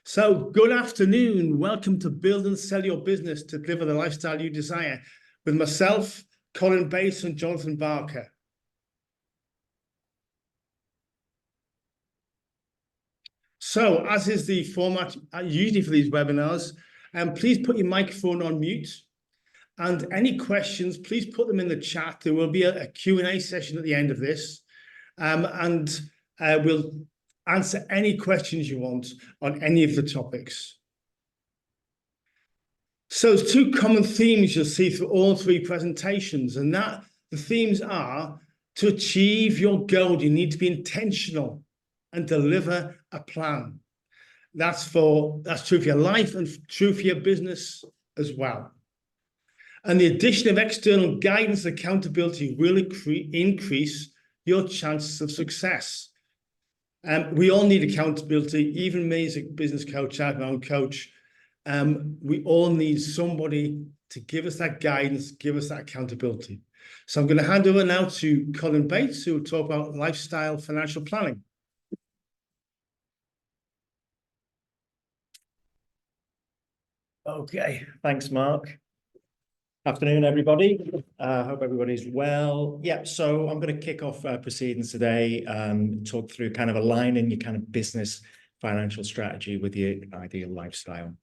So, good afternoon. Welcome to Build and Sell Your Business to deliver the lifestyle you desire with myself, Colin Bates, and Jonathan Barker. So, as is the format usually for these webinars, please put your microphone on mute. And any questions, please put them in the chat. There will be a Q&A session at the end of this. We'll answer any questions you want on any of the topics. So there's two common themes you'll see through all three presentations, and that the themes are to achieve your goal, you need to be intentional and deliver a plan. That's true for your life and true for your business as well. And the addition of external guidance and accountability will increase your chances of success. We all need accountability. Even me as a business coach, I have my own coach. We all need somebody to give us that guidance, give us that accountability. So I'm going to hand over now to Colin Bates, who will talk about lifestyle financial planning. Okay, thanks, Mark. Afternoon, everybody. Hope everybody's well. Yeah, so I'm going to kick off proceedings today, talk through kind of aligning your kind of business financial strategy with your ideal lifestyle.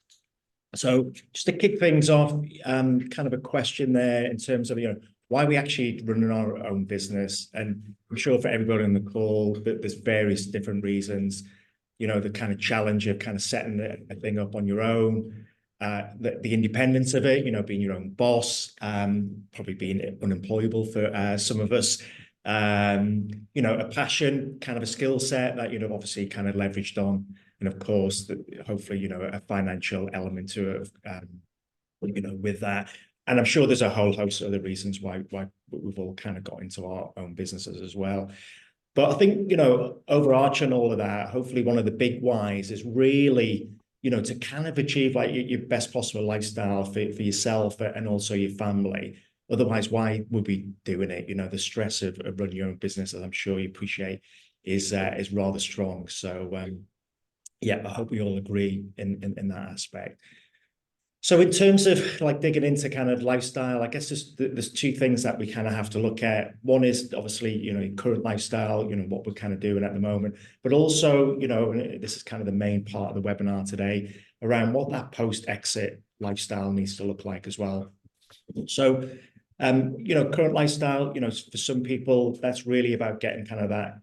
So just to kick things off, kind of a question there in terms of, why we actually running our own business. And I'm sure for everybody on the call that there's various different reasons, the kind of challenge of kind of setting a thing up on your own, the independence of it, being your own boss, probably being unemployable for some of us, a passion, kind of a skill set that, obviously kind of leveraged on. And of course, hopefully, a financial element to it, with that. And I'm sure there's a whole host of other reasons why we've all kind of got into our own businesses as well. But I think, overarching all of that, hopefully one of the big whys is really, to kind of achieve like your best possible lifestyle for yourself and also your family. Otherwise, why would we be doing it? The stress of running your own business, as I'm sure you appreciate, is rather strong. So, yeah, I hope we all agree in that aspect. So in terms of like digging into kind of lifestyle, I guess there's two things that we kind of have to look at. One is obviously, current lifestyle, what we're kind of doing at the moment, but also, this is kind of the main part of the webinar today around what that post-exit lifestyle needs to look like as well. So, current lifestyle, for some people, that's really about getting kind of that,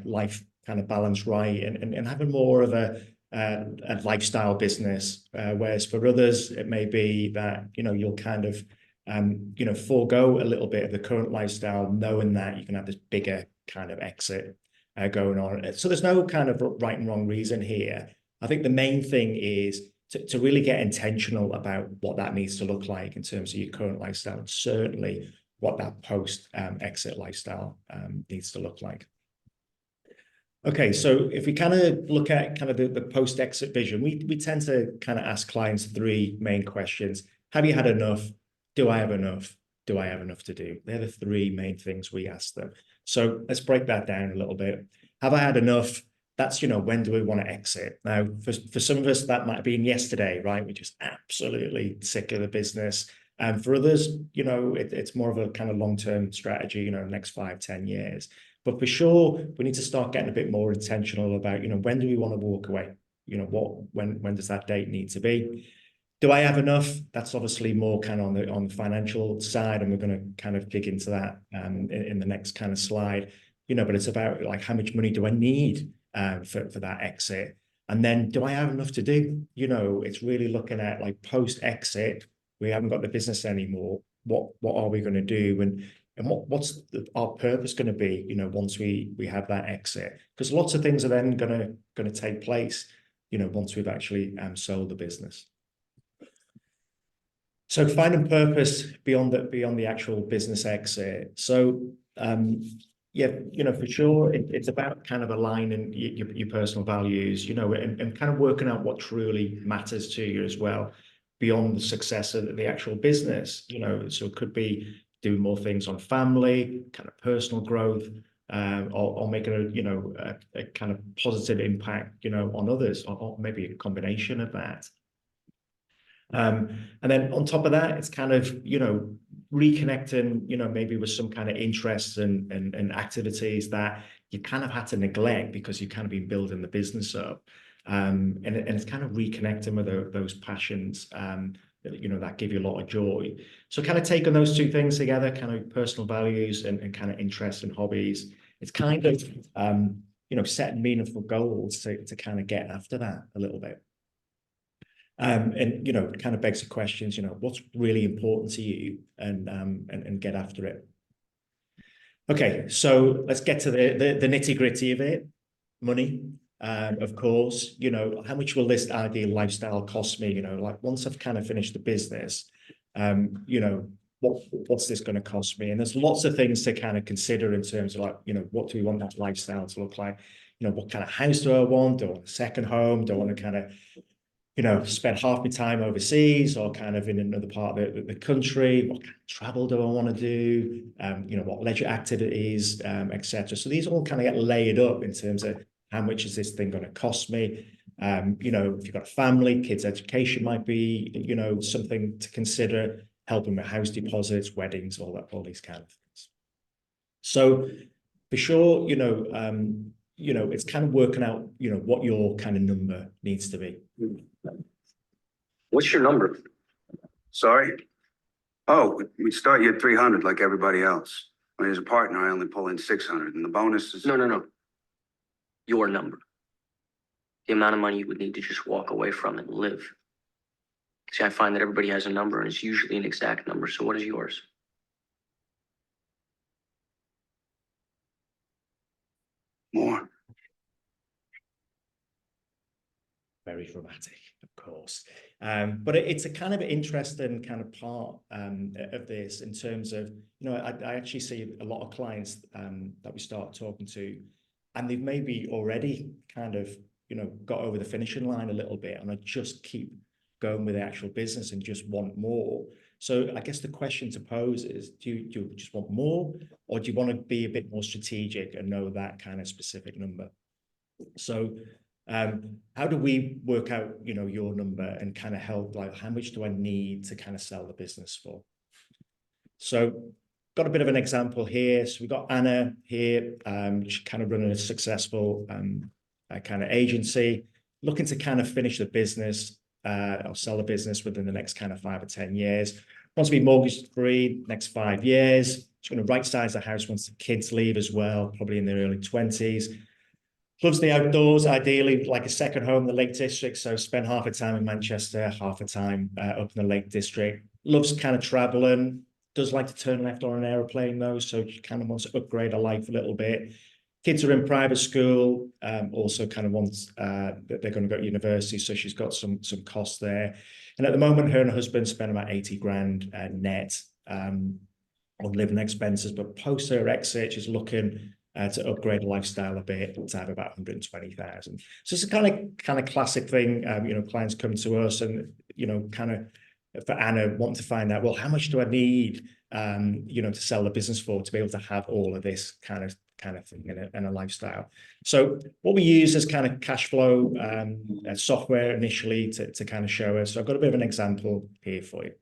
life kind of balance right and having more of a lifestyle business, whereas for others it may be that you'll kind of forego a little bit of the current lifestyle, knowing that you can have this bigger kind of exit going on. So there's no kind of right and wrong reason here. I think the main thing is to really get intentional about what that needs to look like in terms of your current lifestyle, and certainly what that post exit lifestyle needs to look like. Okay, so if we kind of look at kind of the post-exit vision, we tend to kind of ask clients three main questions. Have you had enough? Do I have enough? Do I have enough to do? They're the three main things we ask them. So let's break that down a little bit. Have I had enough? That's, when do we want to exit? Now, for some of us, that might have been yesterday, right? We're just absolutely sick of the business. And for others, it's more of a kind of long-term strategy, next 5-10 years. But for sure, we need to start getting a bit more intentional about, when do we want to walk away? When does that date need to be? Do I have enough? That's obviously more kind of on the financial side, and we're going to kind of dig into that in the next kind of slide. But it's about like how much money do I need for that exit? And then do I have enough to do? It's really looking at like post-exit. We haven't got the business anymore. What are we going to do? And what's our purpose going to be, once we have that exit? Because lots of things are then going to take place, once we've actually sold the business. So finding purpose beyond the actual business exit. So yeah, for sure, it's about kind of aligning your personal values, and kind of working out what truly matters to you as well, beyond the success of the actual business. So it could be doing more things on family, kind of personal growth, or making a kind of positive impact, on others, or maybe a combination of that. And then on top of that, it's kind of, reconnecting, maybe with some kind of interests and activities that you kind of had to neglect because you've kind of been building the business up. And it's kind of reconnecting with those passions, that give you a lot of joy. So kind of taking those two things together, kind of personal values and kind of interests and hobbies, it's kind of, setting meaningful goals to kind of get after that a little bit. And kind of begs the questions, what's really important to you, and get after it. Okay, so let's get to the nitty-gritty of it. Money, of course. How much will this ideal lifestyle cost me? Like once I've kind of finished the business, what's this going to cost me? And there's lots of things to kind of consider in terms of, like, what do we want that lifestyle to look like? What kind of house do I want? Do I want a second home? Do I want to kind of spend half my time overseas or kind of in another part of the country? What kind of travel do I want to do? What leisure activities, etc. So these all kind of get layered up in terms of how much is this thing going to cost me? If you've got a family, kids' education might be, something to consider, helping with house deposits, weddings, all these kind of things. So for sure, it's kind of working out, what your kind of number needs to be. What's your number? Sorry? Oh, we start you at 300 like everybody else. When as a partner, I only pull in 600, and the bonus is... No. Your number. The amount of money you would need to just walk away from and live. See, I find that everybody has a number, and it's usually an exact number. So what is yours? More. Very dramatic, of course. But it's a kind of interesting kind of part of this in terms of, I actually see a lot of clients that we start talking to, and they've maybe already kind of, got over the finishing line a little bit, and I just keep going with the actual business and just want more. So I guess the question to pose is, do you just want more, or do you want to be a bit more strategic and know that kind of specific number? So how do we work out, your number and kind of help, like, how much do I need to kind of sell the business for? So got a bit of an example here. So we've got Anna here. She's kind of running a successful kind of agency, looking to kind of finish the business or sell the business within the next kind of 5 or 10 years. Wants to be mortgage free next 5 years. She's going to right size the house once the kids leave as well, probably in their early 20s. Loves the outdoors, ideally like a second home in the Lake District. So spend half the time in Manchester, half the time up in the Lake District. Loves kind of traveling. Does like to turn left on an aeroplane though. So she kind of wants to upgrade her life a little bit. Kids are in private school. Also kind of wants that they're going to go to university. So she's got some costs there. And at the moment, her and her husband spend about 80 grand net on living expenses. But post her exit, she's looking to upgrade lifestyle a bit, to have about 120,000. So it's a kind of classic thing. Clients come to us and, kind of for Anna wanting to find out, well, how much do I need, to sell the business for, to be able to have all of this kind of thing in a lifestyle. So what we use is kind of cash flow software initially to kind of show us. So I've got a bit of an example here for you.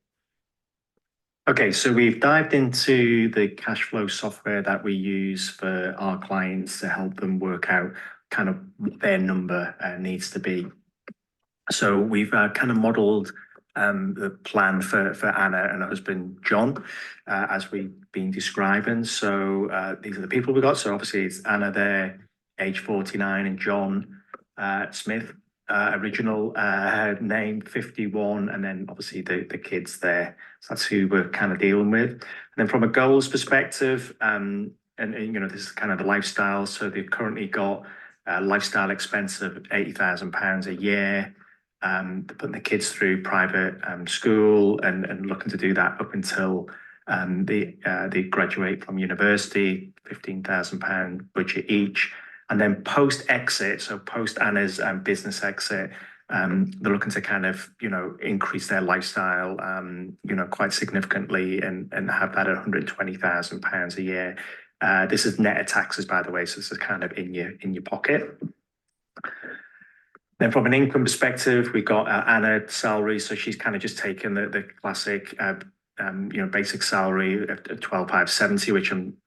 Okay, so we've dived into the cash flow software that we use for our clients to help them work out kind of what their number needs to be. So we've kind of modeled the plan for Anna and her husband, John, as we've been describing. So these are the people we got. So obviously it's Anna there, age 49, and John Smith, original name 51, and then obviously the kids there. So that's who we're kind of dealing with. And then from a goals perspective, and this is kind of the lifestyle. So they've currently got a lifestyle expense of £80,000 a year. They're putting the kids through private school and looking to do that up until they graduate from university, £15,000 budget each. And then post-exit, so post Anna's business exit, they're looking to kind of, increase their lifestyle, quite significantly and have that at £120,000 a year. This is net of taxes, by the way, so this is kind of in your pocket. Then from an income perspective, we've got Anna salary, so she's kind of just taken the classic basic salary of 12,570, which I'm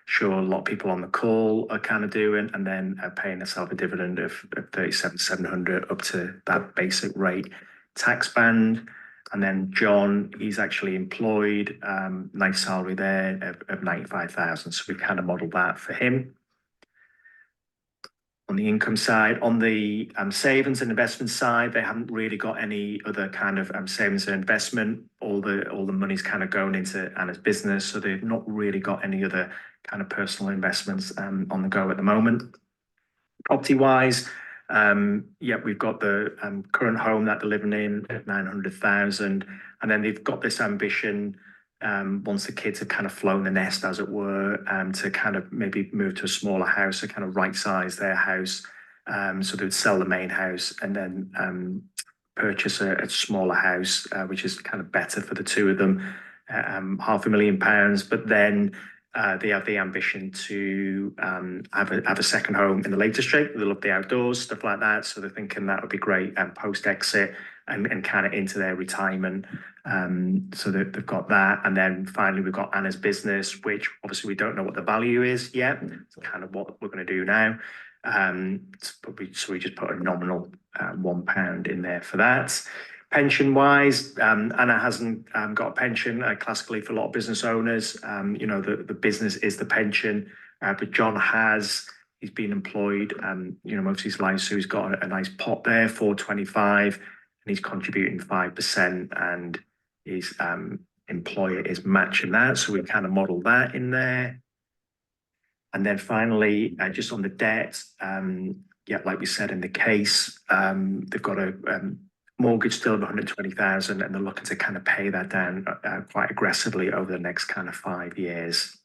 sure a lot of people on the call are kind of doing, and then paying herself a dividend of 37,700 up to that basic rate tax band. And then John, he's actually employed, nice salary there of 95,000. So we've kind of modeled that for him. On the income side, on the savings and investment side, they haven't really got any other kind of savings and investment. All the money's kind of going into Anna's business, so they've not really got any other kind of personal investments on the go at the moment. Property wise, we've got the current home that they're living in at 900,000, and then they've got this ambition. Once the kids have kind of flown the nest, as it were, to kind of maybe move to a smaller house, to kind of right size their house. So they would sell the main house and then purchase a smaller house, which is kind of better for the two of them, £500,000. But then they have the ambition to have a second home in the Lake District. They love the outdoors, stuff like that. So they're thinking that would be great post exit and kind of into their retirement. So they've got that. And then finally, we've got Anna's business, which obviously we don't know what the value is yet. It's kind of what we're going to do now. So we just put a nominal £1 in there for that. Pension wise, Anna hasn't got a pension. Classically, for a lot of business owners, the business is the pension. But John has. He's been employed, most of his life, so he's got a nice pot there, 425, and he's contributing 5%, and his employer is matching that. So we kind of model that in there. And then finally, just on the debt, like we said in the case, they've got a mortgage still of 120,000, and they're looking to kind of pay that down quite aggressively over the next kind of 5 years.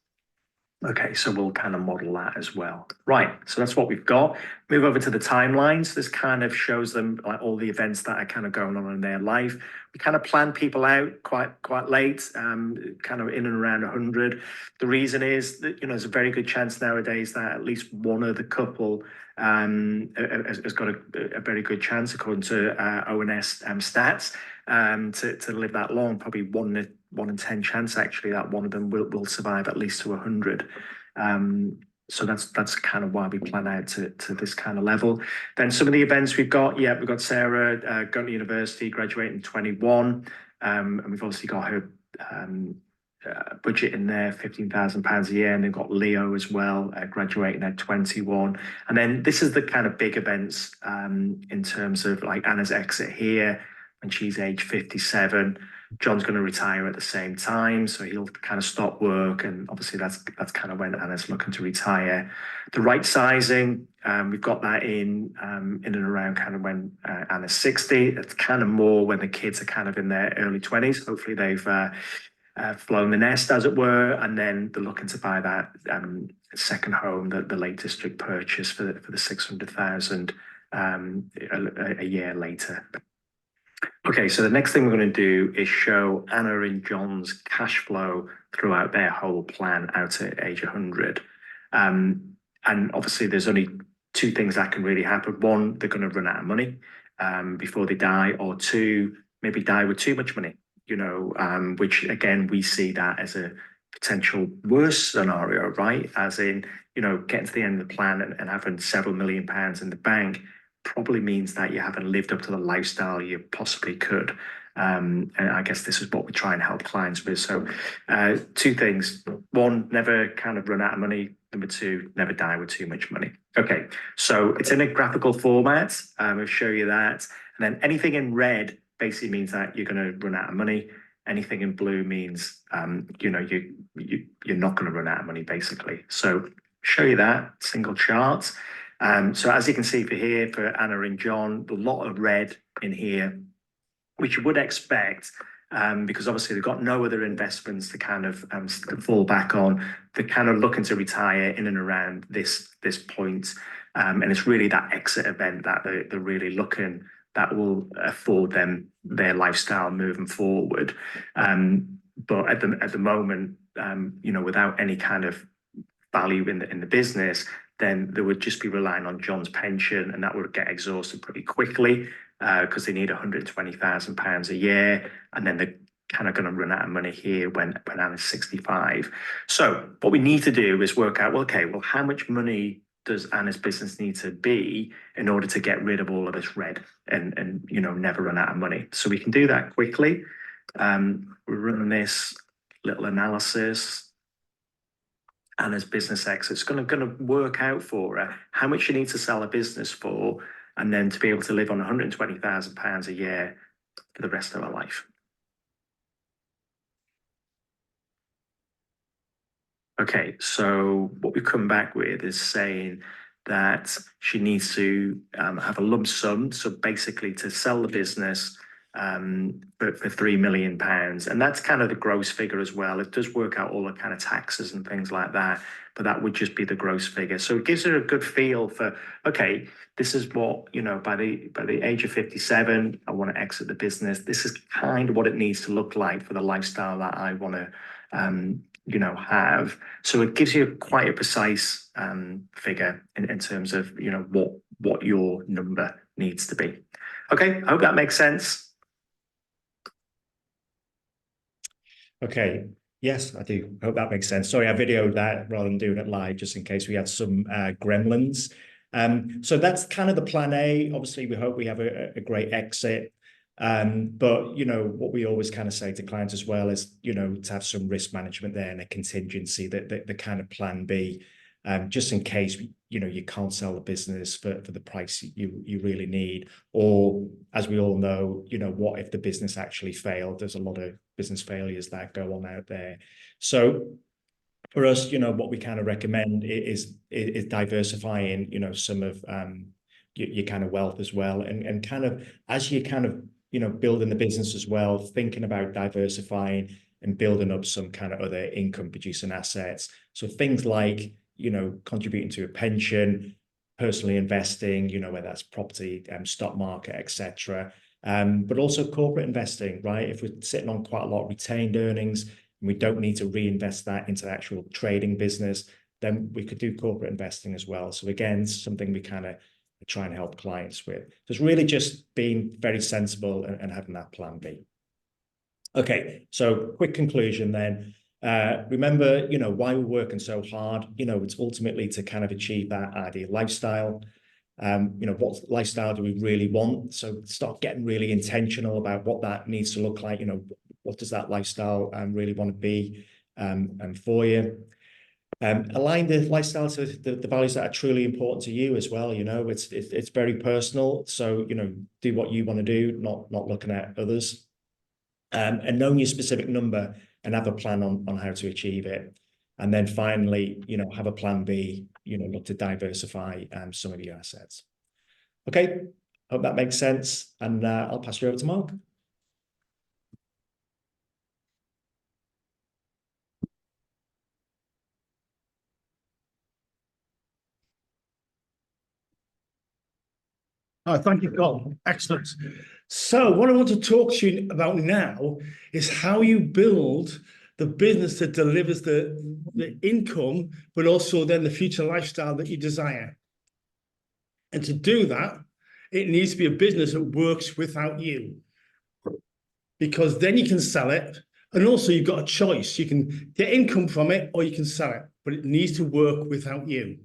Okay, so we'll kind of model that as well. Right, so that's what we've got. Move over to the timelines. This kind of shows them like all the events that are kind of going on in their life. We kind of plan people out quite late, kind of in and around 100. The reason is that, there's a very good chance nowadays that at least one of the couple has got a very good chance, according to ONS stats, to live that long. Probably 1 in 10 chance actually that one of them will survive at least to 100. So that's kind of why we plan out to this kind of level. Then some of the events we've got, we've got Sarah going to university, graduating 21, and we've obviously got her budget in there, £15,000 a year, and they've got Leo as well, graduating at 21. And then this is the kind of big events in terms of like Anna's exit here, and she's age 57. John's going to retire at the same time, so he'll kind of stop work, and obviously that's kind of when Anna's looking to retire. The right sizing, we've got that in and around kind of when Anna's 60. It's kind of more when the kids are kind of in their early 20s. Hopefully they've flown the nest, as it were, and then they're looking to buy that second home that the Lake District purchase for the 600,000 a year later. Okay, so the next thing we're going to do is show Anna and John's cash flow throughout their whole plan out to age 100. And obviously there's only two things that can really happen. One, they're going to run out of money before they die, or two, maybe die with too much money, which again, we see that as a potential worse scenario, right? As in, getting to the end of the plan and having several £1 million in the bank probably means that you haven't lived up to the lifestyle you possibly could. And I guess this is what we try and help clients with. So two things. One, never kind of run out of money. Number two, never die with too much money. Okay, so it's in a graphical format. I'll show you that. And then anything in red basically means that you're going to run out of money. Anything in blue means, you're not going to run out of money, basically. So show you that single chart. So as you can see for Anna and John, a lot of red in here, which you would expect, because obviously they've got no other investments to kind of fall back on. They're kind of looking to retire in and around this point. And it's really that exit event that they're really looking, that will afford them their lifestyle moving forward. But at the moment, without any kind of value in the business, then they would just be relying on John's pension, and that would get exhausted pretty quickly because they need £120,000 a year, and then they're kind of going to run out of money here when Anna's 65. So what we need to do is work out, well, okay, well, how much money does Anna's business need to be in order to get rid of all of this red and never run out of money? So we can do that quickly. We're running this little analysis. Anna's business exit. It's going to work out for her how much she needs to sell a business for, and then to be able to live on £120,000 a year for the rest of her life. Okay, so what we come back with is saying that she needs to have a lump sum, so basically to sell the business for £3 million, and that's kind of the gross figure as well. It does work out all the kind of taxes and things like that, but that would just be the gross figure. So it gives her a good feel for, okay, this is what, by the age of 57, I want to exit the business. This is kind of what it needs to look like for the lifestyle that I want to have. So it gives you quite a precise figure in terms of what your number needs to be. Okay, I hope that makes sense. Okay, yes, I do. Hope that makes sense. Sorry, I videoed that rather than doing it live, just in case we had some gremlins. So that's kind of the plan A. Obviously, we hope we have a great exit. But what we always kind of say to clients as well is to have some risk management there and a contingency, the kind of plan B, just in case you can't sell the business for the price you really need, or as we all know, what if the business actually failed? There's a lot of business failures that go on out there. So for us, what we kind of recommend is diversifying some of your kind of wealth as well, and kind of as you kind of building the business as well, thinking about diversifying and building up some kind of other income producing assets. So things like, contributing to a pension, personally investing, whether that's property, stock market, etc. But also corporate investing, right? If we're sitting on quite a lot of retained earnings and we don't need to reinvest that into the actual trading business, then we could do corporate investing as well. So again, something we kind of try and help clients with. So it's really just being very sensible and having that plan B. Okay, so quick conclusion then. Remember, why we're working so hard. It's ultimately to kind of achieve that ideal lifestyle. What lifestyle do we really want? So start getting really intentional about what that needs to look like. What does that lifestyle really want to be and for you? Align the lifestyle to the values that are truly important to you as well. It's very personal. So, do what you want to do, not looking at others. And knowing your specific number and have a plan on how to achieve it. And then finally, have a plan B, look to diversify some of your assets. Okay, hope that makes sense. And I'll pass you over to Mark. Oh, thank you, Colin. Excellent. So what I want to talk to you about now is how you build the business that delivers the income, but also then the future lifestyle that you desire. And to do that, it needs to be a business that works without you, because then you can sell it. And also you've got a choice. You can get income from it or you can sell it, but it needs to work without you.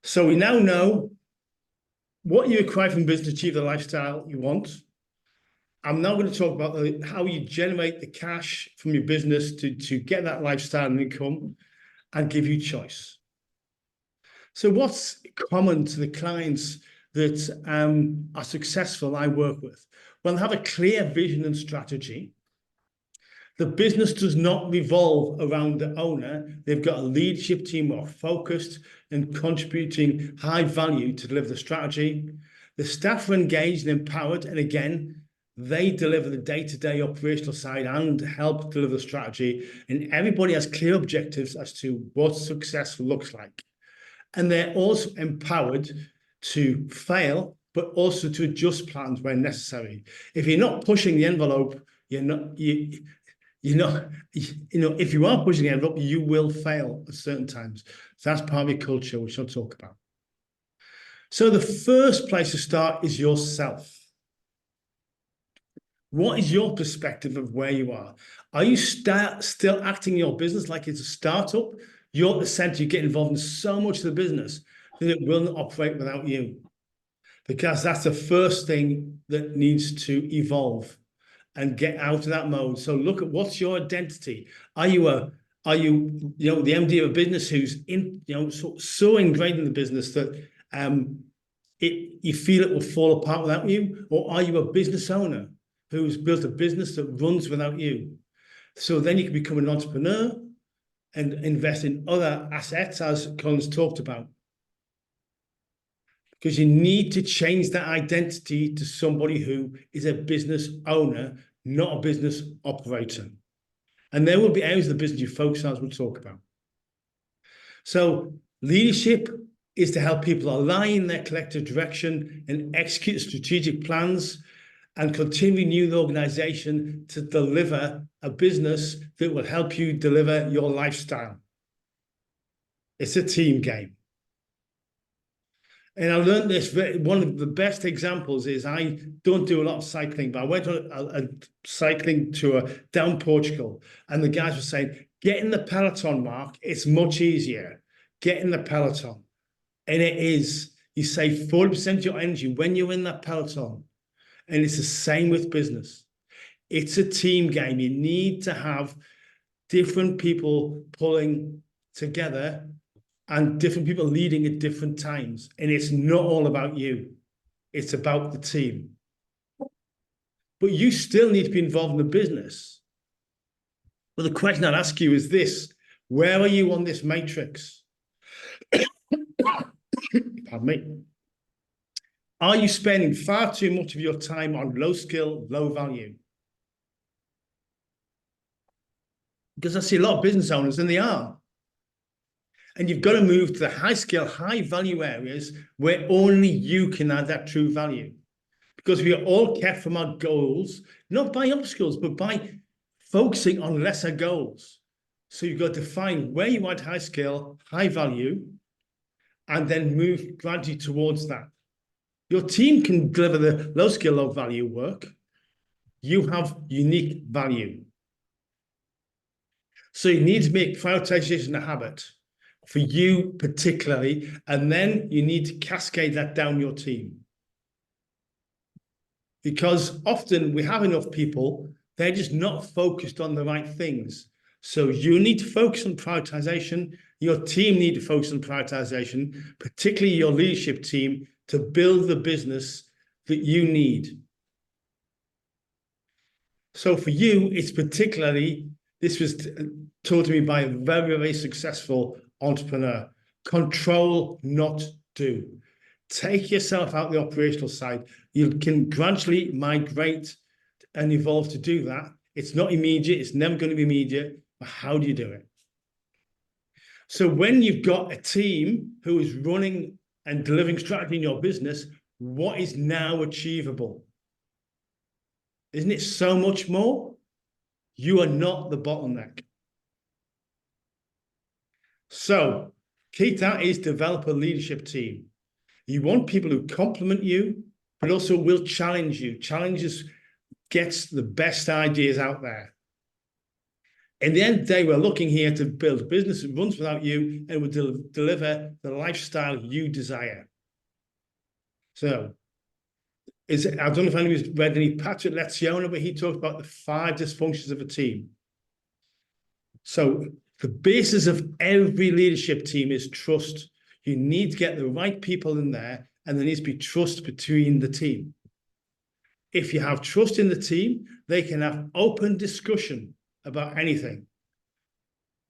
So we now know what you require from business to achieve the lifestyle you want. I'm now going to talk about how you generate the cash from your business to get that lifestyle and income and give you choice. So what's common to the clients that are successful I work with? Well, they have a clear vision and strategy. The business does not revolve around the owner. They've got a leadership team who are focused and contributing high value to deliver the strategy. The staff are engaged and empowered, and again, they deliver the day-to-day operational side and help deliver the strategy, and everybody has clear objectives as to what success looks like. And they're also empowered to fail, but also to adjust plans when necessary. If you're not pushing the envelope, you're if you are pushing it up, you will fail at certain times. So that's part of your culture, which I'll talk about. So the first place to start is yourself. What is your perspective of where you are? Are you still acting your business like it's a startup? You're at the center, you get involved in so much of the business that it will not operate without you. Because that's the first thing that needs to evolve and get out of that mode. So look at what's your identity. Are you the MD of a business who's so ingrained in the business that you feel it will fall apart without you? Or are you a business owner who's built a business that runs without you? So then you can become an entrepreneur and invest in other assets, as Colin's talked about. Because you need to change that identity to somebody who is a business owner, not a business operator. And there will be areas of the business you focus on, as we'll talk about. So leadership is to help people align their collective direction and execute strategic plans and continue new the organization to deliver a business that will help you deliver your lifestyle. It's a team game. And I learned this, one of the best examples is I don't do a lot of cycling, but I went on a cycling tour down Portugal, and the guys were saying, get in the peloton, Mark, it's much easier. Get in the peloton. And it is. You save 40% of your energy when you're in that peloton. And it's the same with business. It's a team game. You need to have different people pulling together and different people leading at different times. And it's not all about you. It's about the team. But you still need to be involved in the business. But the question I'd ask you is this: where are you on this matrix? Pardon me. Are you spending far too much of your time on low skill, low value? Because I see a lot of business owners, and they are. And you've got to move to the high skill, high value areas where only you can add that true value. Because we are all kept from our goals, not by obstacles, but by focusing on lesser goals. So you've got to find where you add high skill, high value, and then move gradually towards that. Your team can deliver the low skill, low value work. You have unique value. So you need to make prioritization a habit for you particularly, and then you need to cascade that down your team. Because often we have enough people, they're just not focused on the right things. So you need to focus on prioritization. Your team need to focus on prioritization, particularly your leadership team, to build the business that you need. So for you, it's particularly, this was taught to me by a very, very successful entrepreneur: control, not do. Take yourself out the operational side. You can gradually migrate and evolve to do that. It's not immediate. It's never going to be immediate. But how do you do it? So when you've got a team who is running and delivering strategy in your business, what is now achievable? Isn't it so much more? You are not the bottleneck. So key to that is develop a leadership team. You want people who complement you, but also will challenge you. Challenges gets the best ideas out there. In the end of the day, we're looking here to build a business that runs without you and will deliver the lifestyle you desire. So, I don't know if anyone's read any Patrick Lencioni, but he talked about the 5 dysfunctions of a team. So the basis of every leadership team is trust. You need to get the right people in there, and there needs to be trust between the team. If you have trust in the team, they can have open discussion about anything.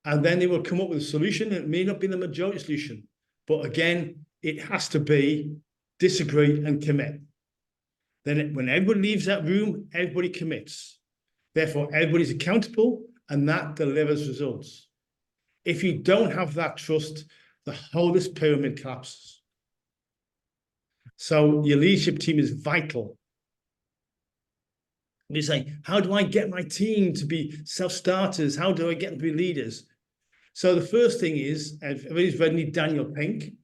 And then they will come up with a solution. It may not be the majority solution, but again, it has to be disagree and commit. Then when everybody leaves that room, everybody commits. Therefore, everybody's accountable, and that delivers results. If you don't have that trust, the whole this pyramid collapses. So your leadership team is vital. You say, how do I get my team to be self-starters? How do I get them to be leaders? So the first thing is, everybody's read Daniel Pink,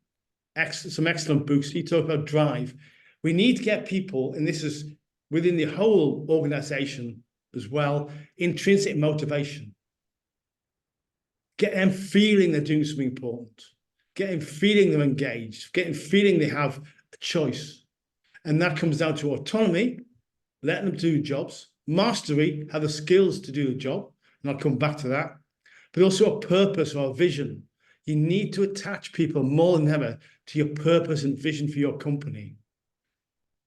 some excellent books. He talked about drive. We need to get people, and this is within the whole organization as well, intrinsic motivation. Get them feeling they're doing something important. Get them feeling they're engaged. Get them feeling they have a choice. And that comes down to autonomy, letting them do jobs, mastery, have the skills to do the job, and I'll come back to that, but also a purpose or a vision. You need to attach people more than ever to your purpose and vision for your company.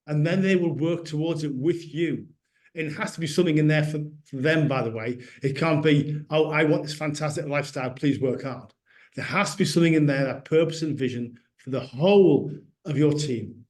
And then they will work towards it with you. It has to be something in there for them, by the way. It can't be, oh, I want this fantastic lifestyle, please work hard. There has to be something in there, that purpose and vision for the whole of your team.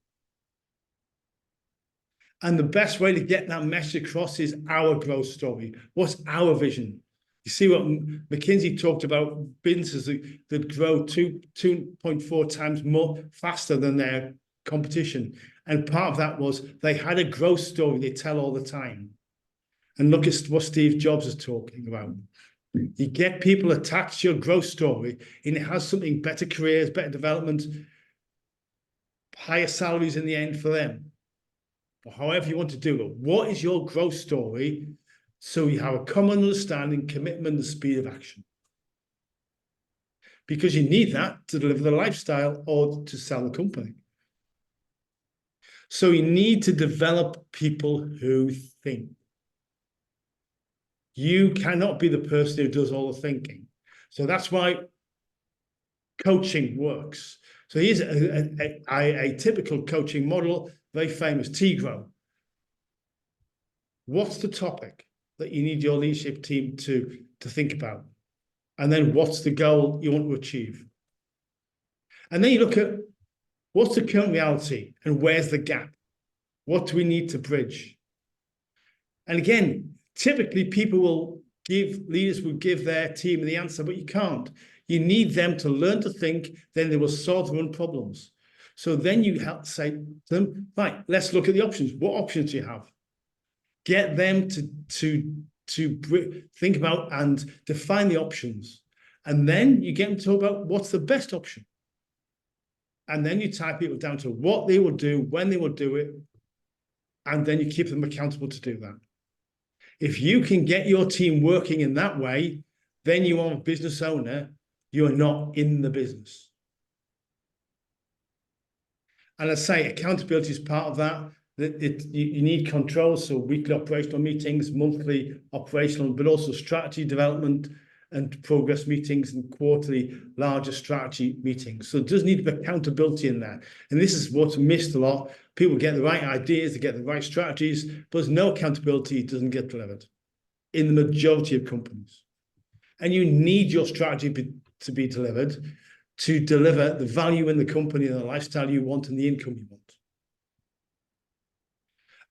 And the best way to get that message across is our growth story. What's our vision? You see what McKinsey talked about, businesses that grow 2.4 times more faster than their competition. And part of that was they had a growth story they tell all the time. And look at what Steve Jobs is talking about. You get people attached to your growth story, and it has something, better careers, better development, higher salaries in the end for them. Or however you want to do it. What is your growth story? So you have a common understanding, commitment, and speed of action. Because you need that to deliver the lifestyle or to sell the company. So you need to develop people who think. You cannot be the person who does all the thinking. So that's why coaching works. So here's a typical coaching model, very famous, T-Grow. What's the topic that you need your leadership team to think about? And then what's the goal you want to achieve? And then you look at what's the current reality and where's the gap? What do we need to bridge? And again, typically leaders will give their team the answer, but you can't. You need them to learn to think, then they will solve their own problems. So then you have to say to them, right, let's look at the options. What options do you have? Get them to think about and define the options. And then you get them to talk about what's the best option. And then you tie people down to what they will do, when they will do it, and then you keep them accountable to do that. If you can get your team working in that way, then you are a business owner, you are not in the business. And I say accountability is part of that. You need control, so weekly operational meetings, monthly operational, but also strategy development and progress meetings and quarterly larger strategy meetings. So there does need to be accountability in there. And this is what's missed a lot. People get the right ideas, they get the right strategies, but there's no accountability, it doesn't get delivered in the majority of companies. And you need your strategy to be delivered to deliver the value in the company and the lifestyle you want and the income you want.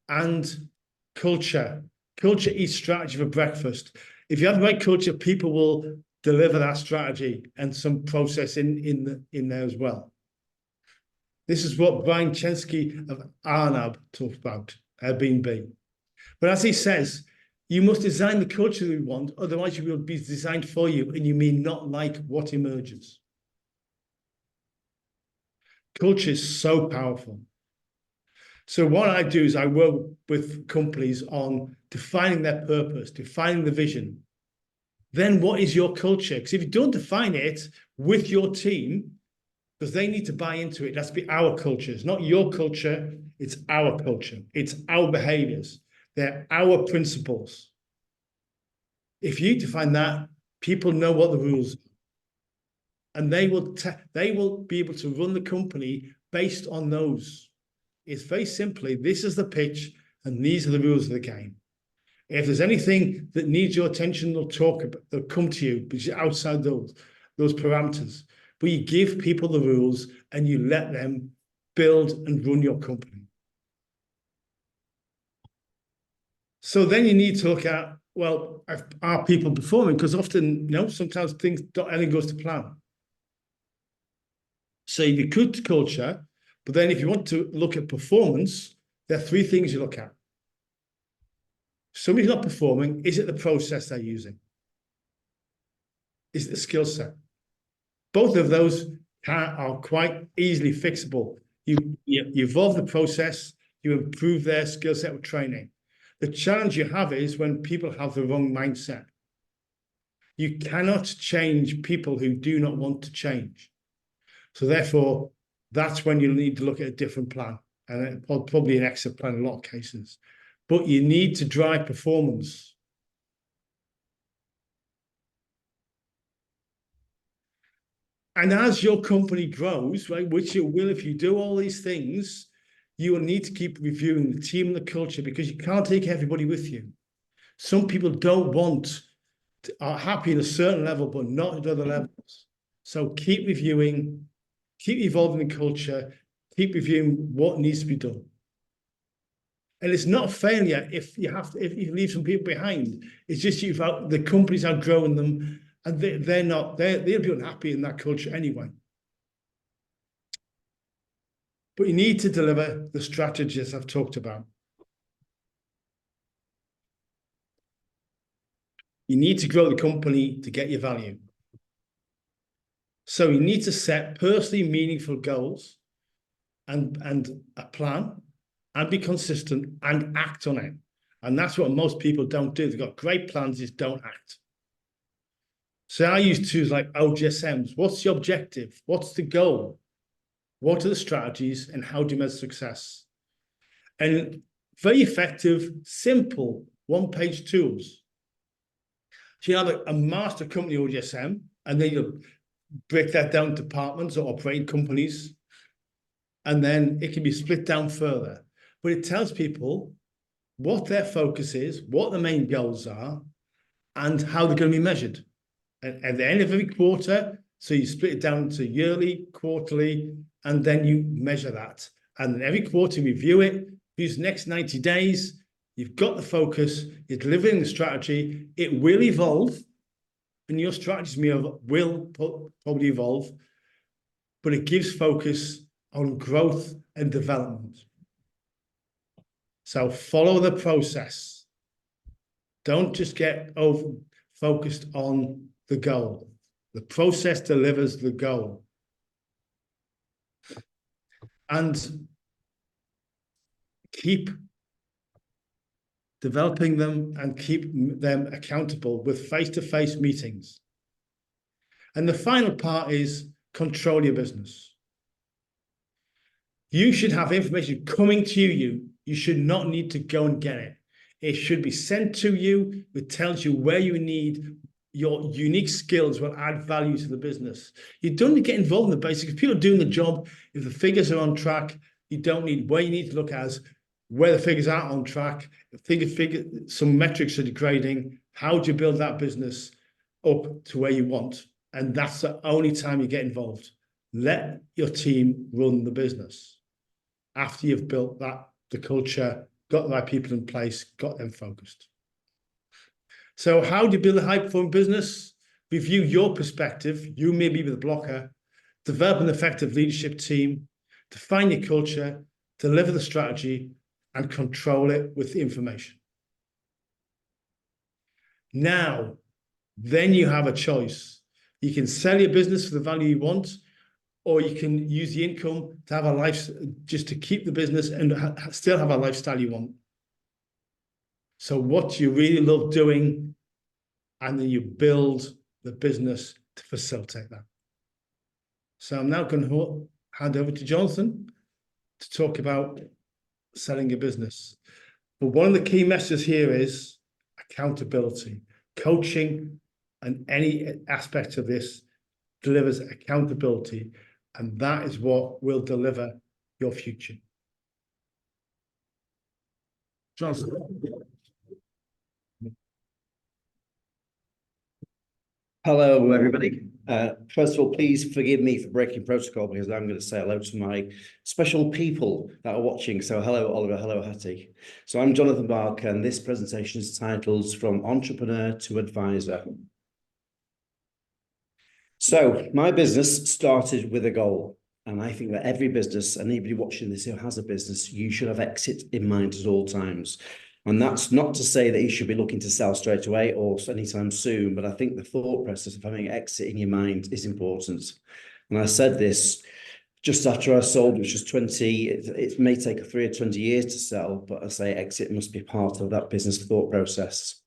And culture. Culture eats strategy for breakfast. If you have the right culture, people will deliver that strategy and some process in there as well. This is what Brian Chesky of Arnab talks about, Airbnb. But as he says, you must design the culture that you want, otherwise it will be designed for you and you may not like what emerges. Culture is so powerful. So what I do is I work with companies on defining their purpose, defining the vision. Then what is your culture? Because if you don't define it with your team, because they need to buy into it, it has to be our culture. It's not your culture, it's our culture. It's our behaviors. They're our principles. If you define that, people know what the rules are. And they will be able to run the company based on those. It's very simply, this is the pitch and these are the rules of the game. If there's anything that needs your attention, they'll come to you, but you're outside those parameters. But you give people the rules and you let them build and run your company. So then you need to look at, well, are people performing? Because often, sometimes anything goes to plan. So you could culture, but then if you want to look at performance, there are three things you look at. Somebody's not performing. Is it the process they're using? Is it the skill set? Both of those are quite easily fixable. You evolve the process, you improve their skill set with training. The challenge you have is when people have the wrong mindset. You cannot change people who do not want to change. So therefore, that's when you need to look at a different plan, and probably an exit plan in a lot of cases. But you need to drive performance. And as your company grows, right, which it will if you do all these things, you will need to keep reviewing the team and the culture, because you can't take everybody with you. Some people don't want, are happy at a certain level, but not at other levels. So keep reviewing, keep evolving the culture, keep reviewing what needs to be done. And it's not failure if you leave some people behind. It's just the company's outgrowing them, and they'll be unhappy in that culture anyway. But you need to deliver the strategies I've talked about. You need to grow the company to get your value. So you need to set personally meaningful goals and a plan, and be consistent and act on it. And that's what most people don't do. They've got great plans, just don't act. So I use tools like OGSMs. What's the objective? What's the goal? What are the strategies, and how do you measure success? And very effective, simple, one-page tools. So you have a master company OGSM, and then you'll break that down to departments or operating companies. And then it can be split down further. But it tells people what their focus is, what the main goals are, and how they're going to be measured. And at the end of every quarter, so you split it down to yearly, quarterly, and then you measure that. And then every quarter, review it. These next 90 days, you've got the focus, you're delivering the strategy. It will evolve, and your strategies will probably evolve, but it gives focus on growth and development. So follow the process. Don't just get focused on the goal. The process delivers the goal. And keep developing them and keep them accountable with face-to-face meetings. And the final part is control your business. You should have information coming to you. You should not need to go and get it. It should be sent to you. It tells you where you need. Your unique skills will add value to the business. You don't need to get involved in the basics. If people are doing the job, if the figures are on track, you don't need, where you need to look at where the figures aren't on track. Some metrics are degrading. How do you build that business up to where you want? And that's the only time you get involved. Let your team run the business. After you've built the culture, got the right people in place, got them focused. So how do you build a high-performing business? Review your perspective. You may be the blocker. Develop an effective leadership team. Define your culture. Deliver the strategy, and control it with information. Now, then you have a choice. You can sell your business for the value you want, or you can use the income to have a life, just to keep the business and still have a lifestyle you want. So what you really love doing, and then you build the business to facilitate that. So I'm now going to hand over to Jonathan to talk about selling your business. But one of the key messages here is accountability. Coaching and any aspect of this delivers accountability, and that is what will deliver your future. Jonathan. Hello, everybody. First of all, please forgive me for breaking protocol, because I'm going to say hello to my special people that are watching. So hello, Oliver. Hello, Hattie. So I'm Jonathan Barker, and this presentation is titled From Entrepreneur to Advisor. So my business started with a goal. And I think that every business, and anybody watching this who has a business, you should have exit in mind at all times. And that's not to say that you should be looking to sell straight away or anytime soon, but I think the thought process of having an exit in your mind is important. And I said this just after I sold, which was 20, it may take 3 or 20 years to sell, but I say exit must be part of that business thought process.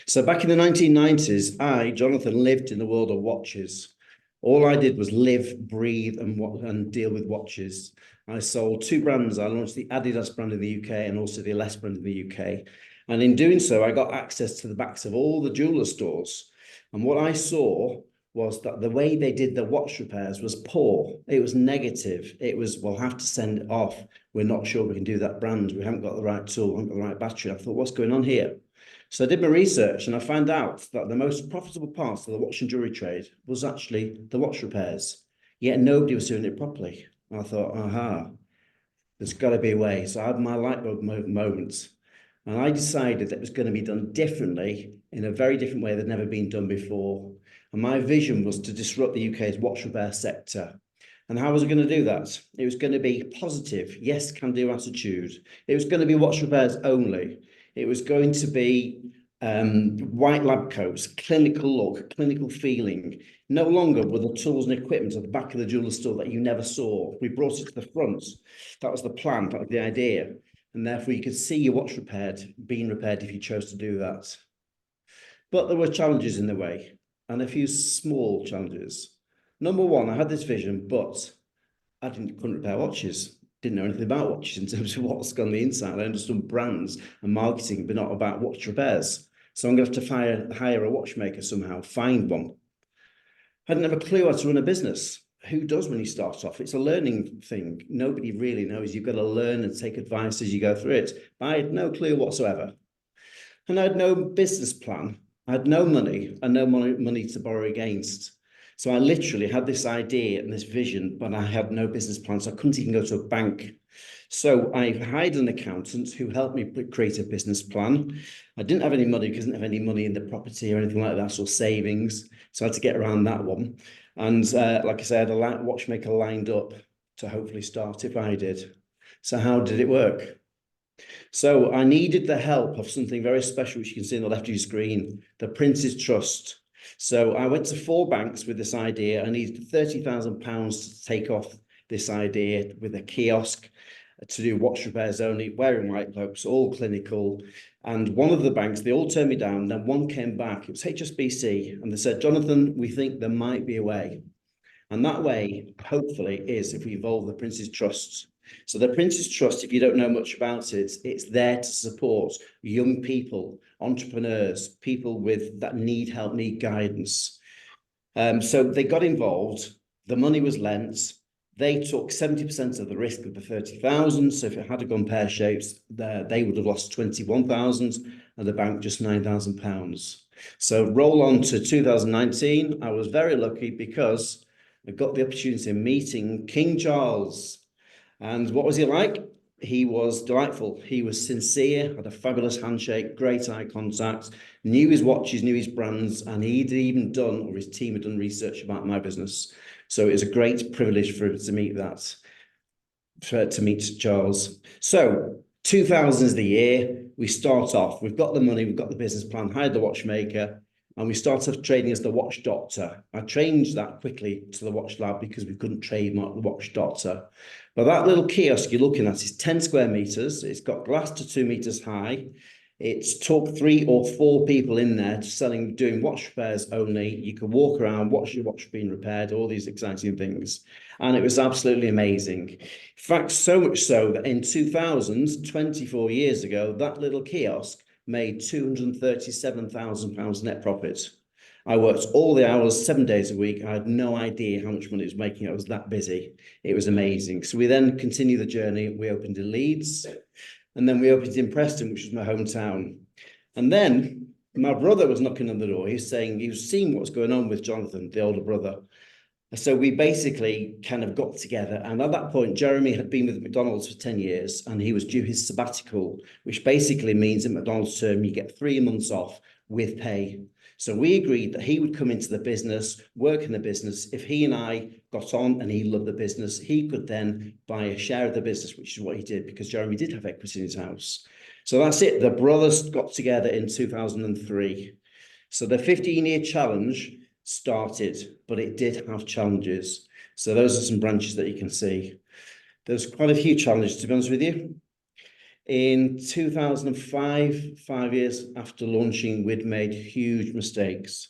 So back in the 1990s, I, Jonathan, lived in the world of watches. All I did was live, breathe, and deal with watches. I sold 2 brands. I launched the Adidas brand in the UK and also the LS brand in the UK. And in doing so, I got access to the backs of all the jeweler stores. And what I saw was that the way they did the watch repairs was poor. It was negative. It was, we'll have to send it off. We're not sure we can do that brand. We haven't got the right tool, we haven't got the right battery. I thought, what's going on here? So I did my research and I found out that the most profitable part of the watch and jewelry trade was actually the watch repairs. Yet nobody was doing it properly. And I thought, aha, there's got to be a way. So I had my light bulb moment. And I decided that it was going to be done differently in a very different way that had never been done before. And my vision was to disrupt the UK's watch repair sector. And how was I going to do that? It was going to be positive, yes, can-do attitude. It was going to be watch repairs only. It was going to be white lab coats, clinical look, clinical feeling. No longer were the tools and equipment at the back of the jeweler store that you never saw. We brought it to the front. That was the plan, that was the idea. And therefore you could see your watch being repaired if you chose to do that. But there were challenges in the way, and a few small challenges. Number one, I had this vision, but I couldn't repair watches. Didn't know anything about watches in terms of what's on the inside. I understood brands and marketing, but not about watch repairs. So I'm going to have to hire a watchmaker somehow, find one. I didn't have a clue how to run a business. Who does when you start off? It's a learning thing. Nobody really knows. You've got to learn and take advice as you go through it. But I had no clue whatsoever. And I had no business plan. I had no money and no money to borrow against. So I literally had this idea and this vision, but I had no business plan, so I couldn't even go to a bank. So I hired an accountant who helped me create a business plan. I didn't have any money because I didn't have any money in the property or anything like that, or savings. So I had to get around that one. And like I said, I had a watchmaker lined up to hopefully start if I did. So how did it work? So I needed the help of something very special, which you can see on the left of your screen, the Prince's Trust. So I went to 4 banks with this idea. I needed £30,000 to take off this idea with a kiosk to do watch repairs only, wearing white cloaks, all clinical. And one of the banks, they all turned me down. Then one came back, it was HSBC, and they said, Jonathan, we think there might be a way. And that way, hopefully, is if we involve the Prince's Trust. So the Prince's Trust, if you don't know much about it, it's there to support young people, entrepreneurs, people that need help, need guidance. So they got involved. The money was lent. They took 70% of the risk of the 30,000. So if it had gone pear-shaped, they would have lost 21,000 and the bank just £9,000. So roll on to 2019. I was very lucky because I got the opportunity of meeting King Charles. And what was he like? He was delightful. He was sincere, had a fabulous handshake, great eye contact, knew his watches, knew his brands, and he'd even done, or his team had done research about my business. So it was a great privilege for him to meet to meet Charles. So 2000 is the year. We start off. We've got the money, we've got the business plan, hired the watchmaker, and we started trading as the watch doctor. I changed that quickly to the watch lab because we couldn't trademark the watch doctor. But that little kiosk you're looking at is 10 square meters. It's got glass to 2 meters high. It's took 3 or 4 people in there doing watch repairs only. You could walk around, watch your watch being repaired, all these exciting things. And it was absolutely amazing. In fact, so much so that in 2000, 24 years ago, that little kiosk made £237,000 net profit. I worked all the hours, 7 days a week. I had no idea how much money it was making. I was that busy. It was amazing. So we then continued the journey. We opened in Leeds, and then we opened in Preston, which was my hometown. And then my brother was knocking on the door. He was seeing what was going on with Jonathan, the older brother. So we basically kind of got together. And at that point, Jeremy had been with McDonald's for 10 years and he was due his sabbatical, which basically means in McDonald's term, you get 3 months off with pay. So we agreed that he would come into the business, work in the business. If he and I got on and he loved the business, he could then buy a share of the business, which is what he did because Jeremy did have equity in his house. So that's it. The brothers got together in 2003. So the 15-year challenge started, but it did have challenges. So those are some branches that you can see. There's quite a few challenges, to be honest with you. In 2005, 5 years after launching, we'd made huge mistakes.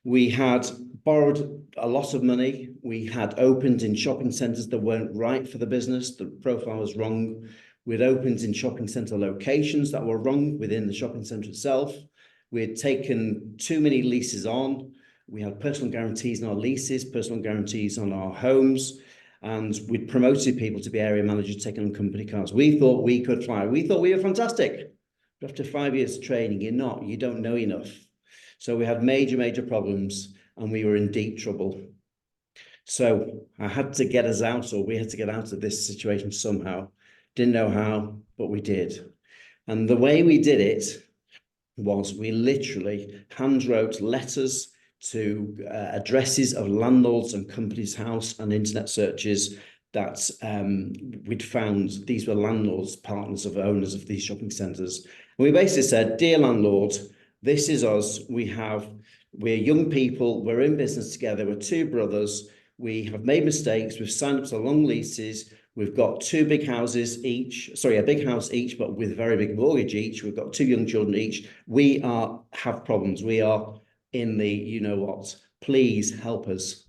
We had borrowed a lot of money. We had opened in shopping centres that weren't right for the business. The profile was wrong. We'd opened in shopping centre locations that were wrong within the shopping centre itself. We had taken too many leases on. We had personal guarantees on our leases, personal guarantees on our homes, and we'd promoted people to be area managers, taking on company cars. We thought we could fly. We thought we were fantastic. But after 5 years of training, you're not. You don't know enough. So we had major problems, and we were in deep trouble. So I had to get us out, or we had to get out of this situation somehow. Didn't know how, but we did. And the way we did it was we literally handwrote letters to addresses of landlords and companies' house and internet searches that we'd found these were landlords, partners of owners of these shopping centres. And we basically said, dear landlord, this is us. We're young people. We're in business together. We're two brothers. We have made mistakes. We've signed up to long leases. We've got two big houses each. Sorry, a big house each, but with a very big mortgage each. We've got two young children each. We have problems. We are in the you know what. Please help us.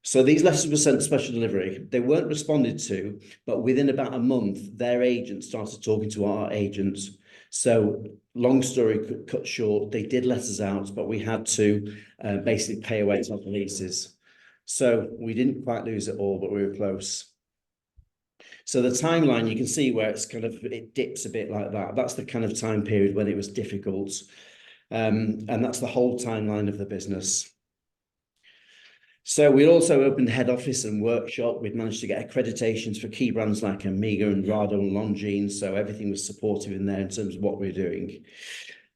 So these letters were sent special delivery. They weren't responded to, but within about a month, their agent started talking to our agents. So long story cut short, they did let us out, but we had to basically pay away to our leases. So we didn't quite lose it all, but we were close. So the timeline, you can see where it dips a bit like that. That's the kind of time period when it was difficult. And that's the whole timeline of the business. So we also opened head office and workshop. We'd managed to get accreditations for key brands like Amiga and Rado and Longines. So everything was supportive in there in terms of what we're doing.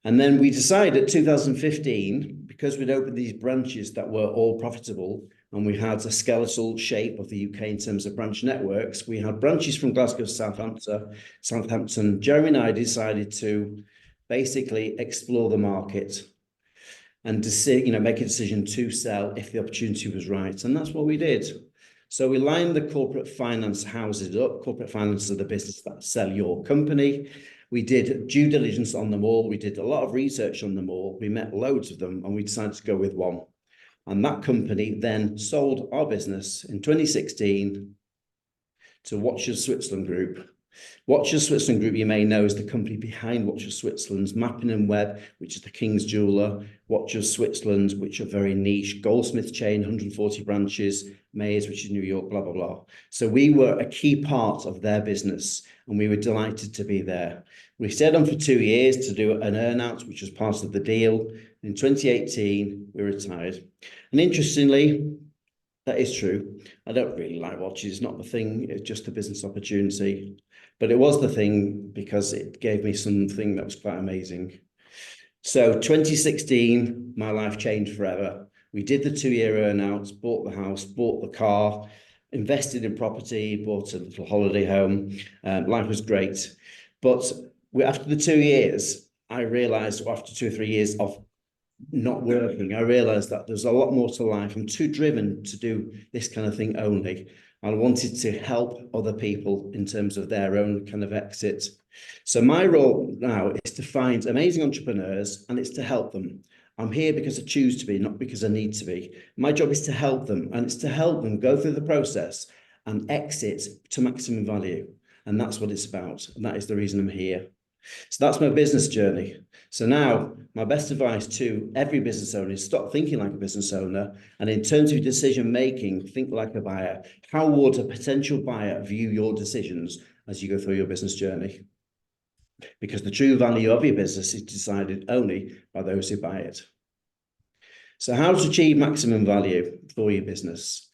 And then we decided 2015, because we'd opened these branches that were all profitable, and we had a skeletal shape of the UK in terms of branch networks. We had branches from Glasgow to Southampton. Jeremy and I decided to basically explore the market and make a decision to sell if the opportunity was right. And that's what we did. So we lined the corporate finance houses up. Corporate finance are the business that sell your company. We did due diligence on them all. We did a lot of research on them all. We met loads of them, and we decided to go with one. And that company then sold our business in 2016 to Watches Switzerland Group. Watches Switzerland Group, you may know, is the company behind Watches Switzerland's Mappin and Webb, which is the King's jeweler, Watches Switzerland, which are very niche, Goldsmith chain, 140 branches, Mayors, which is New York, blah, blah, blah. So we were a key part of their business, and we were delighted to be there. We stayed on for 2 years to do an earn-out, which was part of the deal. In 2018, we retired. And interestingly, that is true. I don't really like watches. It's not the thing. It's just a business opportunity. But it was the thing because it gave me something that was quite amazing. So 2016, my life changed forever. We did the 2-year earn-outs, bought the house, bought the car, invested in property, bought a little holiday home. Life was great. But after the 2 years, I realized, after 2 or 3 years of not working, I realized that there's a lot more to life. I'm too driven to do this kind of thing only. I wanted to help other people in terms of their own kind of exit. So my role now is to find amazing entrepreneurs, and it's to help them. I'm here because I choose to be, not because I need to be. My job is to help them, and it's to help them go through the process and exit to maximum value. And that's what it's about. And that is the reason I'm here. So that's my business journey. So now my best advice to every business owner is stop thinking like a business owner. And in terms of decision making, think like a buyer. How would a potential buyer view your decisions as you go through your business journey? Because the true value of your business is decided only by those who buy it. So how to achieve maximum value for your business?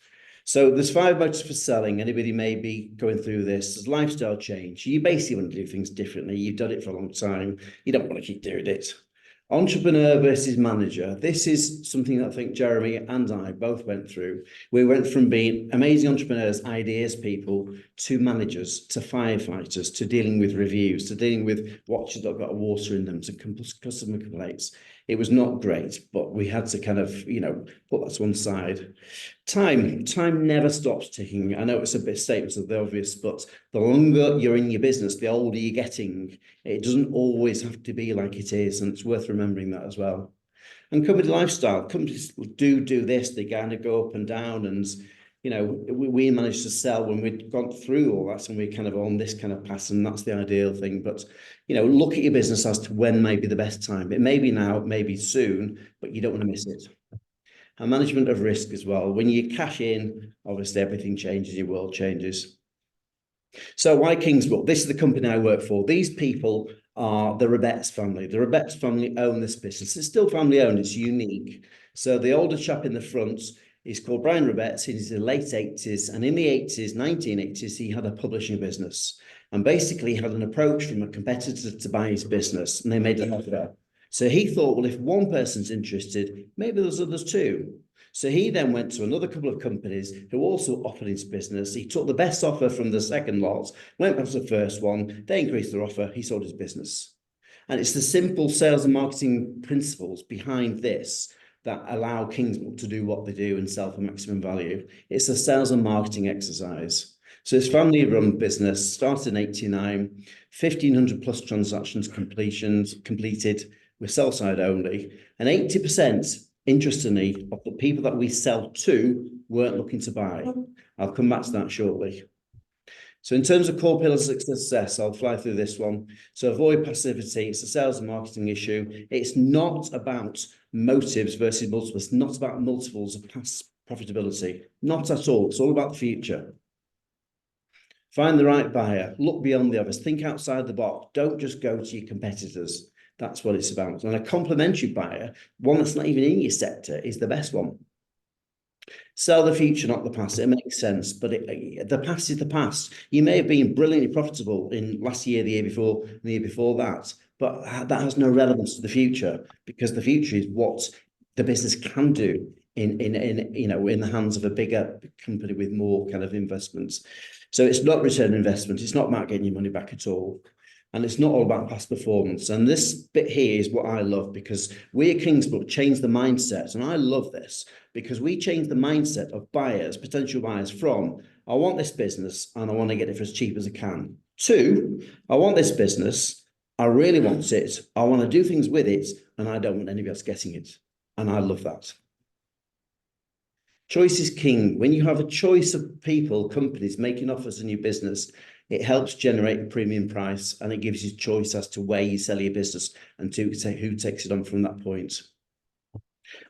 So there's 5 motives for selling. Anybody may be going through this. There's lifestyle change. You basically want to do things differently. You've done it for a long time. You don't want to keep doing it. Entrepreneur versus manager. This is something that I think Jeremy and I both went through. We went from being amazing entrepreneurs, ideas people, to managers, to firefighters, to dealing with reviews, to dealing with watches that got water in them, to customer complaints. It was not great, but we had to kind of, put that to one side. Time never stops ticking. I know it's a bit statements of the obvious, but the longer you're in your business, the older you're getting. It doesn't always have to be like it is, and it's worth remembering that as well. And company lifestyle, companies do this, they kind of go up and down, and we managed to sell when we'd gone through all that, and we're kind of on this kind of path, and that's the ideal thing. But look at your business as to when may be the best time. It may be now, it may be soon, but you don't want to miss it. And management of risk as well. When you cash in, obviously everything changes, your world changes. So why Kingsbrook? This is the company I work for. These people are the Rabettes family. The Rabettes family own this business. It's still family owned, it's unique. So the older chap in the front is called Brian Rabettes. He's in the late 80s. And in the 80s, 1980s, he had a publishing business. And basically had an approach from a competitor to buy his business. And they made an offer. So he thought, well, if one person's interested, maybe there's others too. So he then went to another couple of companies who also offered his business. He took the best offer from the second lot, went back to the first one, they increased their offer, he sold his business. And it's the simple sales and marketing principles behind this that allow Kingsbrook to do what they do and sell for maximum value. It's a sales and marketing exercise. So it's family-run business, started in 89, 1,500 plus transactions completed. We're sell side only, and 80%, interestingly, of the people that we sell to weren't looking to buy. I'll come back to that shortly. So in terms of core pillars of success, I'll fly through this one. So avoid passivity. It's a sales and marketing issue. It's not about motives versus multiples. It's not about multiples of past profitability. Not at all. It's all about the future. Find the right buyer. Look beyond the others. Think outside the box. Don't just go to your competitors. That's what it's about. And a complementary buyer, one that's not even in your sector, is the best one. Sell the future, not the past. It makes sense, but the past is the past. You may have been brilliantly profitable in last year, the year before, and the year before that, but that has no relevance to the future, because the future is what the business can do in the hands of a bigger company with more kind of investments. So it's not return investment. It's not about getting your money back at all. And it's not all about past performance. And this bit here is what I love, because we at Kingsbrook changed the mindset. And I love this because we changed the mindset of buyers, potential buyers, from I want this business and I want to get it for as cheap as I can, to I want this business, I really want it, I want to do things with it, and I don't want anybody else getting it. And I love that. Choice is king. When you have a choice of people, companies making offers in your business, it helps generate a premium price, and it gives you choice as to where you sell your business and to say who takes it on from that point.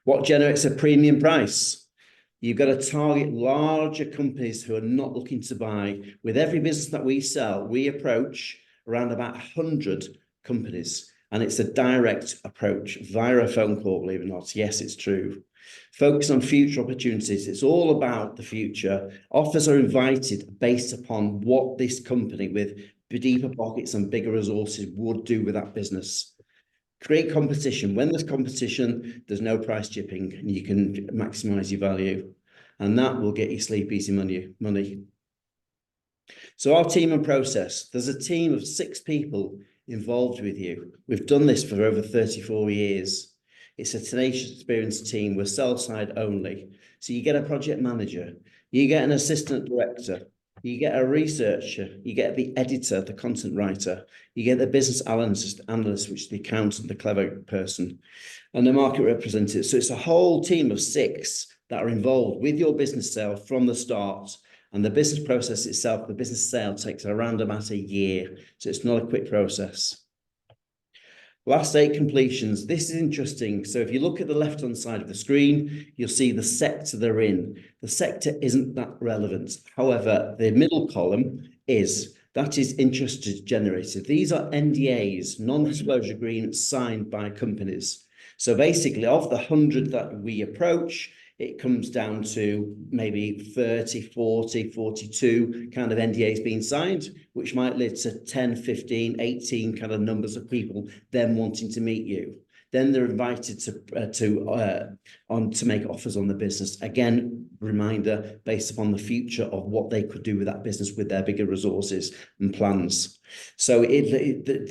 What generates a premium price? You've got to target larger companies who are not looking to buy. With every business that we sell, we approach around about 100 companies, and it's a direct approach via a phone call, believe it or not. Yes, it's true. Focus on future opportunities. It's all about the future. Offers are invited based upon what this company with deeper pockets and bigger resources would do with that business. Create competition. When there's competition, there's no price chipping, and you can maximize your value. And that will get you sleep easy money. So our team and process, there's a team of 6 people involved with you. We've done this for over 34 years. It's a tenacious, experienced team. We're sell side only. So you get a project manager, you get an assistant director, you get a researcher, you get the editor, the content writer, you get the business analyst, which is the accountant, the clever person, and the market representative. So it's a whole team of 6 that are involved with your business sale from the start. And the business process itself, the business sale, takes around about a year. So it's not a quick process. Last 8 completions. This is interesting. So if you look at the left-hand side of the screen, you'll see the sector they're in. The sector isn't that relevant. However, the middle column is. That is interest generated. These are NDAs, non-disclosure agreements signed by companies. So basically, of the 100 that we approach, it comes down to maybe 30, 40, 42 kind of NDAs being signed, which might lead to 10, 15, 18 kind of numbers of people then wanting to meet you. then they're invited to make offers on the business. Again, reminder based upon the future of what they could do with that business with their bigger resources and plans. So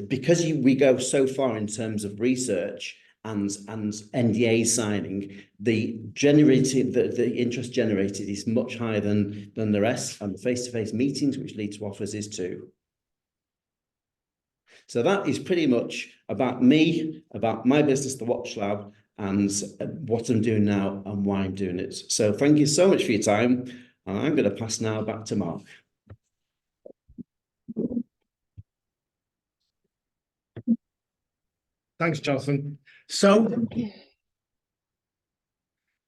because we go so far in terms of research and NDA signing, the interest generated is much higher than the rest, and the face-to-face meetings which lead to offers is too. So that is pretty much about me, about my business, the Watch Lab, and what I'm doing now and why I'm doing it. So thank you so much for your time, and I'm going to pass now back to Mark. Thanks, Jonathan. So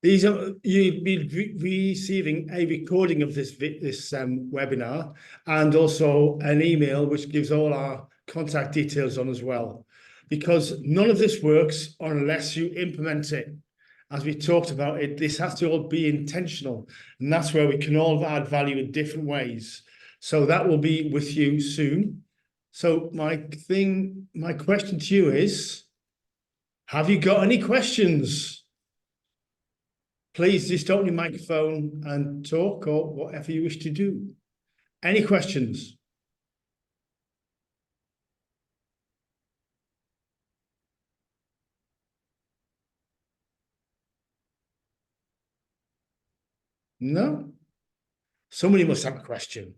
you'll be receiving a recording of this webinar, and also an email which gives all our contact details on as well, because none of this works unless you implement it. As we talked about it, this has to all be intentional, and that's where we can all add value in different ways. So that will be with you soon. So my question to you is, have you got any questions? Please just open your microphone and talk, or whatever you wish to do. Any questions? No? Somebody must have a question.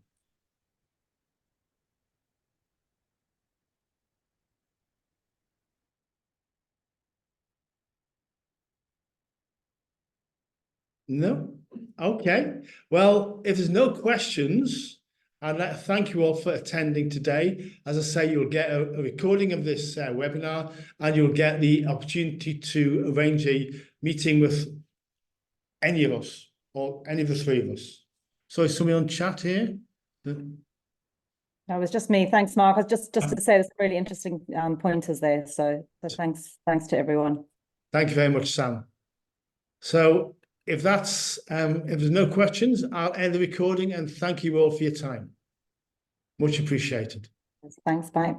No? Okay. Well, if there's no questions, I'd like to thank you all for attending today. As I say, you'll get a recording of this webinar, and you'll get the opportunity to arrange a meeting with any of us, or any of the three of us. So is somebody on chat here? No, it was just me. Thanks, Mark. Just to say, there's really interesting pointers there. So thanks to everyone. Thank you very much, Sam. So if there's no questions, I'll end the recording, and thank you all for your time. Much appreciated. Thanks, bye.